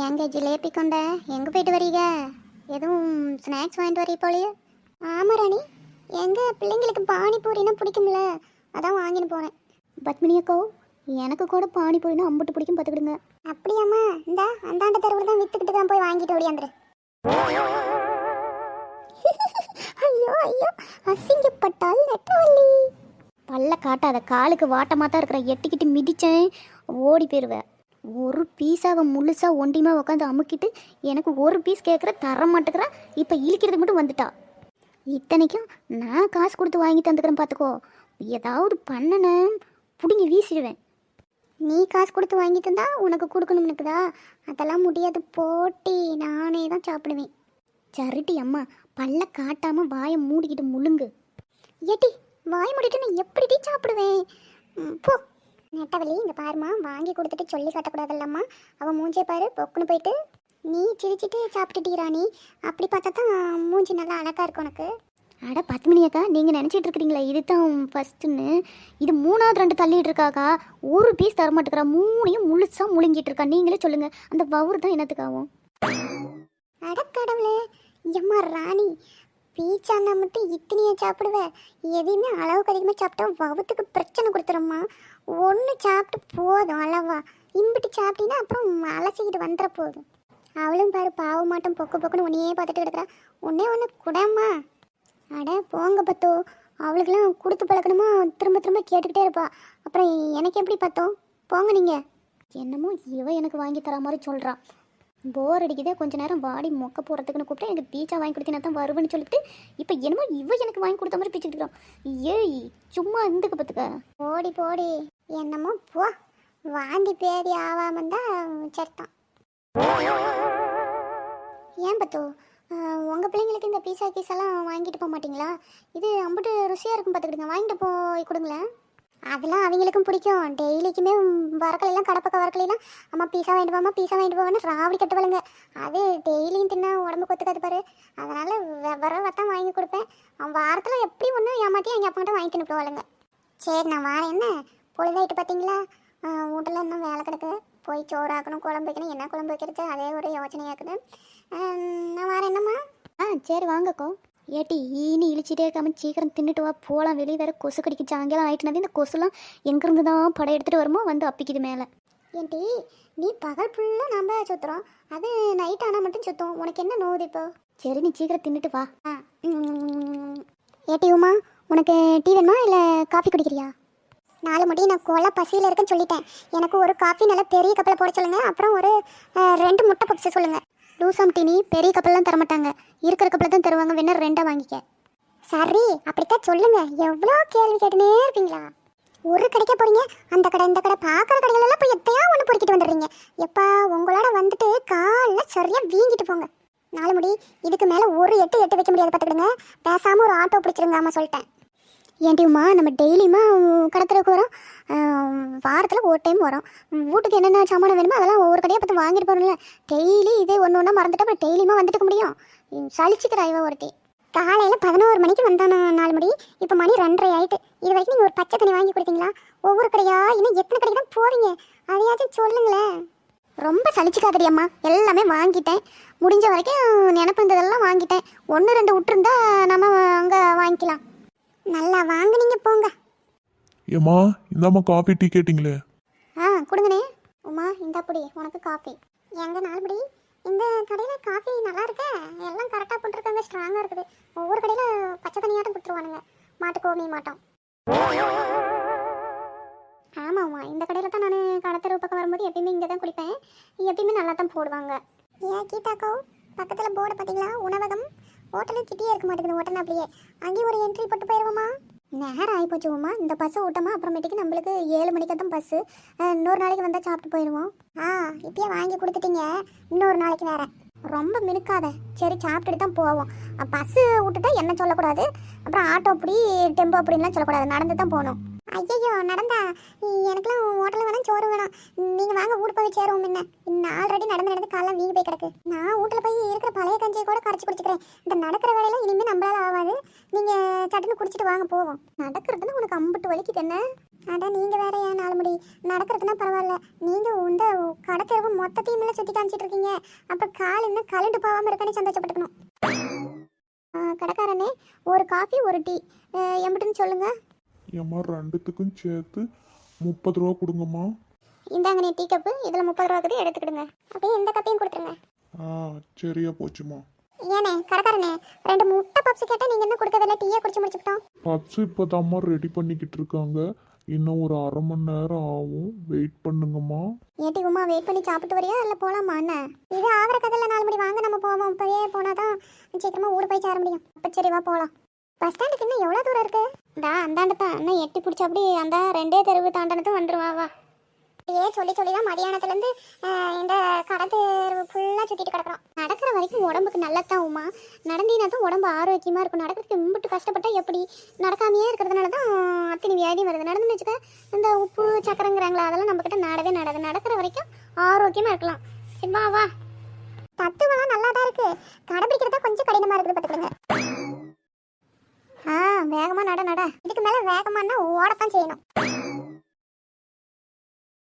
எங்க ஜிலேபி கொண்ட எங்கே போயிட்டு வரீங்க? எதுவும் ஸ்நாக்ஸ் வாங்கிட்டு வரீ போலையே? ஆமாம் ராணி, எங்கள் பிள்ளைங்களுக்கு பானிபூரினா பிடிக்கும்ல, அதான் வாங்கிட்டு போகிறேன். பத்மினி அக்கோ, எனக்கு கூட பானிபூரினா அம்புட்டு பிடிக்கும் பார்த்துக்கிடுங்க. அப்படியாம்மா? இந்த அந்தாண்ட தெருவில் தான் விற்றுக்கிட்டு தான் போய் வாங்கிட்டு ஓடியாந்துரு. ஐயோ ஐயோ, அசிங்கப்பட்டால் நெட்டவள்ளி. பல்ல காட்டாத, காலுக்கு வாட்டமாக தான் இருக்கிற, எட்டிக்கிட்டு மிதிச்சேன் ஓடி போயிடுவேன். ஒரு பீஸாக முழுசாக ஒண்டிமா உட்காந்து அமுக்கிட்டு எனக்கு ஒரு பீஸ் கேட்குற தர மாட்டேங்கிறா. இப்போ இழிக்கிறது மட்டும் வந்துட்டா. இத்தனைக்கும் நான் காசு கொடுத்து வாங்கி தந்துக்கிறேன் பார்த்துக்கோ. ஏதாவது பண்ணனேன் பிடிங்கி வீசிடுவேன். நீ காசு கொடுத்து வாங்கி தந்தா உனக்கு கொடுக்கணும் இருக்குதா? அதெல்லாம் முடியாது போட்டி, நானே தான் சாப்பிடுவேன். சரிட்டி அம்மா, பல்ல காட்டாமல் வாயை மூடிக்கிட்டு முழுங்கு. ஏட்டி, வாய் மூடிட்டு நான் எப்படி சாப்பிடுவேன்? போ நெட்டவள்ளி, இங்கே பாருமா, வாங்கி கொடுத்துட்டு சொல்லி காட்டக்கூடாதுல்லம்மா. அவன் மூஞ்சே பாரு, பொக்குன்னு போயிட்டு நீ சிரிச்சிட்டு சாப்பிட்டுட்டீராணி. அப்படி பார்த்தா தான் மூஞ்சி நல்லா அழகாக இருக்கும் உனக்கு. அட பத்மினியக்கா, நீங்கள் நினச்சிட்டு இருக்கிறீங்களா இது தான் ஃபஸ்ட்டுன்னு? இது மூணாவது 2 தள்ளிட்டு இருக்காக்கா. ஒரு பீஸ் தரமாட்டுக்கிறா, 3ஐயும் முழுசாக முழுங்கிட்டு இருக்கா. நீங்களே சொல்லுங்கள், அந்த பவுர் தான் என்னத்துக்காகும்? அடக்கடவுளே, எம்மா ராணி, பீச்சானா மட்டும் இத்தனையை சாப்பிடுவேன். எதையுமே அளவுக்கு அதிகமாக சாப்பிட்டா வவுத்துக்கு பிரச்சனை கொடுத்துரும்மா. ஒன்று சாப்பிட்டு போதும் அளவா. இம்பிட்டு சாப்பிட்டீங்கன்னா அப்புறம் அலசிக்கிட்டு வந்துட போதும். அவளும் பாரு, பாவமாட்டம் பொக்கு பொக்குன்னு உன்னையே பார்த்துட்டு கிடக்குறா. ஒன்று குடம்மா. அட போங்க பத்தோ, அவளுக்கெல்லாம் கொடுத்து பழக்கணுமா திரும்ப திரும்ப கேட்டுக்கிட்டே இருப்பா. அப்புறம் எனக்கு எப்படி பார்த்தோம்? போங்க நீங்கள். என்னமோ இவ எனக்கு வாங்கி தர மாதிரி சொல்கிறா. போர் அடிக்குதே, கொஞ்ச நேரம் வாடி மொக்க போகிறதுக்குன்னு கூப்பிட்டு எனக்கு பீச்சா வாங்கி கொடுத்தீங்கன்னா தான் வருவேன்னு சொல்லிட்டு இப்போ என்னமோ இவ எனக்கு வாங்கி கொடுத்த மாதிரி பிச்சுட்டு இருக்கிறோம். ஏய் சும்மா இருந்துக்க பார்த்துக்க. போடி போடி, என்னமோ போ. வாந்தி பேதி ஆகாமல் தான் சரித்தான். ஏன் பத்தோ, உங்கள் பிள்ளைங்களுக்கு இந்த பீஸா கீஸெல்லாம் வாங்கிட்டு போக மாட்டிங்களா? இது அம்புட்டு ருசியாக இருக்கும் பார்த்துக்கிடுங்க, வாங்கிட்டு போய் கொடுங்களேன். அதெல்லாம் அவங்களுக்கும் பிடிக்கும். டெய்லிக்குமே வரக்கலையெல்லாம் கடப்பக்க வரக்கலையெல்லாம் அம்மா பீஸா வாங்கிட்டு போமா பீஸா வாங்கிட்டு போவான்னு ராவடி கட்டுவாளுங்க. அது டெய்லியும் தின்னா உடம்பு கொத்துக்காது பாரு. அதனால் வரத்தான் வாங்கி கொடுப்பேன். அவன் வாரத்தில் எப்படி ஒன்று ஏமாற்றி எங்கள் அப்பாங்கிட்ட வாங்கி தின்னு போவாளுங்க. சரி நான் வரேன். என்ன பொழுதாயிட்டு பார்த்தீங்களா? வீட்டில் இன்னும் வேலை கிடக்கு. போய் சோறு ஆக்கணும், குழம்பு வைக்கணும். என்ன குழம்பு வைக்கிறது அதே ஒரு யோசனையாக்குது. நான் வரேன். என்னம்மா? சரி வாங்கக்கோ. ஏட்டி, ஈனி இழிச்சிட்டே இருக்காம சீக்கிரம் தின்னுட்டு வா, போகலாம். வெளியே வேறு கொசு கடிக்கு சாயங்காலம் ஆயிட்டுனது. இந்த கொசுலாம் எங்கேருந்து தான் படம் எடுத்துகிட்டு வருமோ வந்து அப்பிக்குது மேலே. ஏன்டி, நீ பகல் ஃபுல்லாக நம்ம சுற்றுறோம், அது நைட் ஆனால் மட்டும் சுற்றுவோம். உனக்கு என்ன நோவுது இப்போ? சரி நீ சீக்கிரம் தின்னுட்டு வா. ஏட்டி உமா, உனக்கு டீ வேணுமா இல்லை காஃபி குடிக்கிறியா? 4 மணி நான் கொலை பசியில் இருக்குன்னு சொல்லிட்டேன். எனக்கு ஒரு காஃபி நல்லா பெரிய கப்பில் போட சொல்லுங்கள். அப்புறம் ஒரு 2 முட்டை பப்ஸ் சொல்லுங்கள். லூசாம் டீனி பெரிய கப்பல்லாம் தரமாட்டாங்க, இருக்கிற கப்பலை தான் தருவாங்க. வேணா 2 வாங்கிக்க. சரி அப்படித்தான் சொல்லுங்க. எவ்வளோ கேள்வி கேட்டுனே இருப்பீங்களா? ஒரு கடைக்க போறீங்க, அந்த கடை இந்த கடை, பார்க்குற கடைகளெல்லாம் போய் எத்தையா ஒன்று பொறுக்கிட்டு வந்துடுறீங்க. எப்பா உங்களோட வந்துட்டு காலில் சரியாக வீங்கிட்டு போங்க. 4 முடி, இதுக்கு மேலே ஒரு எட்டு வைக்க முடியாது பார்த்துக்கிடுங்க. பேசாமல் ஒரு ஆட்டோ பிடிச்சிருங்க. ஆமாம் சொல்லிட்டேன். ஏன்டிம்மா, நம்ம டெய்லியுமா கடத்துறதுக்கு வரோம். வாரத்தில் ஒரு டைம் வரோம். வீட்டுக்கு என்னென்ன சாமானம் வேணுமோ அதெல்லாம் ஒவ்வொரு கடையாக பார்த்து வாங்கிட்டு போகிறோம்ல. டெய்லி இதே ஒன்று ஒன்றா மறந்துட்டு அப்புறம் டெய்லியுமா வந்துட்டு முடியும்? சளிச்சுக்கிறா இவ ஒருத்தி. காலையில் 11 மணிக்கு வந்தானா 4 மணி, இப்போ மணி 2:30 ஆகிட்டு. இது வரைக்கும் நீங்கள் ஒரு பச்சை தண்ணி வாங்கி கொடுத்தீங்களா? ஒவ்வொரு கடையா இன்னும் எத்தனை கடைக்கு தான் போகிறீங்க? அதையாச்சும் சொல்லுங்களேன். ரொம்ப சளிச்சுக்காதடி அம்மா, எல்லாமே வாங்கிட்டேன். முடிஞ்ச வரைக்கும் நினப்பந்ததெல்லாம் வாங்கிட்டேன். 1 2 விட்டுருந்தா நம்ம அங்கே வாங்கிக்கலாம். நல்லா வாங்குனீங்க போங்க. ஏம்மா, இந்தாம்மா காஃபி டீ கேட்டிங்களே. கொடுங்கண்ணே. உமா இந்த அப்படி உனக்கு காஃபி. எங்க 4 படி இந்த கடையில் காஃபி நல்லா இருக்கே, எல்லாம் கரெக்டாக போட்டுருக்காங்க, ஸ்ட்ராங்காக இருக்குது. ஒவ்வொரு கடையில் பச்சை தண்ணியாட்டம் கொடுத்துருவானுங்க, மாட்டுக்கோமி மாட்டோம். ஆமாம்மா, இந்த கடையில் தான் நான் கடத்தெரு பக்கம் வரும்போது எப்பயுமே இங்கே தான் குடிப்பேன். எப்பயுமே நல்லா தான் போடுவாங்க. ஏன் கீதாக்கோ, பக்கத்தில் போர்டு பார்த்தீங்களா? உணவகம். ஹோட்டலு கிட்டே இருக்க மாட்டேங்குது. ஹோட்டல் அப்படியே அங்கேயும் ஒரு என்ட்ரி போட்டு போயிடுவோமா? நேரம் ஆகி போச்சுவோம்மா. இந்த பஸ்ஸை விட்டோமா அப்புறமேட்டுக்கு நம்மளுக்கு 7 மணிக்கு தான் பஸ்ஸு. இன்னொரு நாளைக்கு வந்தால் சாப்பிட்டு போயிடுவோம். இப்பயே வாங்கி கொடுத்துட்டீங்க, இன்னொரு நாளைக்கு வேறு. ரொம்ப மினுக்காத. சரி சாப்பிட்டுட்டு தான் போவோம். பஸ்ஸு விட்டுட்டா என்ன சொல்லக்கூடாது, அப்புறம் ஆட்டோ அப்படி டெம்போ அப்படின்லாம் சொல்லக்கூடாது, நடந்து தான் போகணும். ஐயோ நடந்தா எனக்குலாம் ஹோட்டலில் வேணாம் சோறு வேணாம். நீங்கள் வாங்க வீடு போய் சேருவோம். முன்ன இன்னும் ஆல்ரெடி நடந்து நடந்து காலம் வீங்கி போய் கிடக்கு. நான் வீட்டில் போய் இருக்கிற பழைய கஞ்சியை கூட கரைச்சி குடிச்சிக்கிறேன். இந்த நடக்கிற வேலையில இனிமேல் நம்மளால ஆகாது. நீங்கள் சட்டுன்னு குடிச்சிட்டு வாங்க போவோம். நடக்கிறதுனா உனக்கு அம்புட்டு வலிக்குது என்ன? அதான் நீங்கள் வேற ஏன் 4 முடி நடக்கிறதுனா பரவாயில்ல. நீங்கள் இந்த கடத்தெருவு மொத்தத்தையும் மேலே சுற்றி காமிச்சிட்டு இருக்கீங்க. அப்புறம் கால் இன்னும் கலண்டு போகாமல் இருக்கானே சந்தோஷப்பட்டுக்கணும். கடைக்காரனே ஒரு காஃபி ஒரு டீ எம்பிட்டுன்னு சொல்லுங்க. ஏம்மா ரெண்டுத்துக்கும் சேர்த்து 30 ரூபா கொடுங்கம்மா. இந்தாங்க நீ டீ கப்பு, இதில் 30 ரூபா இருக்குது, எடுத்துக்கிடுங்க. அப்படியே இந்த கப்பையும் கொடுத்துருங்க. சரியா போச்சுமா. ஏனே கடைக்காரனே 2 முட்டை பப்ஸ் கேட்டால் நீங்கள் என்ன கொடுக்கறதில்ல, டீயே குடிச்சு முடிச்சுக்கிட்டோம். பப்ஸ் இப்போதாம்மா ரெடி பண்ணிக்கிட்டு இருக்காங்க. இன்னும் ஒரு 1/2 மணி நேரம் ஆகும். வெயிட் பண்ணுங்கம்மா. ஏட்டி உமா வெயிட் பண்ணி சாப்பிட்டு வரியா இல்லை போகலாமா? என்ன இது ஆகிற கதையில் 4 மணி வாங்க நம்ம போவோம். இப்போயே போனால் தான் சீக்கிரமாக ஊடு போய் சேர முடியும். அப்போ சரி வா போகலாம். பஸ் ஸ்டாண்டுக்கு இன்னும் எவ்வளோ தூரம் இருக்குது? அந்தாண்ட தான் இன்னும் எட்டி பிடிச்ச அப்படி அந்த 2 தெருவு தாண்டனதும் வந்துருவா வா. சொல்லி தான் மதியானத்துலேருந்து இந்த கடை தெருவு ஃபுல்லாக சுற்றிட்டு கிடக்குறோம். நடக்கிற வரைக்கும் உடம்புக்கு நல்லதான் உமா. நடந்தீங்கன்னா தான் உடம்பு ஆரோக்கியமாக இருக்கும். நடக்கிறதுக்கு இம்பிட்டு கஷ்டப்பட்டா எப்படி? நடக்காமையே இருக்கிறதுனால தான் அத்தனை வியாதி வருது. நடந்துன்னு வச்சுக்க இந்த உப்பு சக்கரைங்கிறாங்களா, அதெல்லாம் நம்மக்கிட்ட நடவே நடாது. நடக்கிற வரைக்கும் ஆரோக்கியமாக இருக்கலாம். சிம்மா வா. தத்துவெல்லாம் நல்லா தான் இருக்குது, கடைபிடிக்கிறதா கொஞ்சம் கடினமாக இருக்குது பார்த்துக்கோங்க. வேகமாக நட. இதுக்கு மேலே வேகமானா ஓடத்தான் செய்யணும்.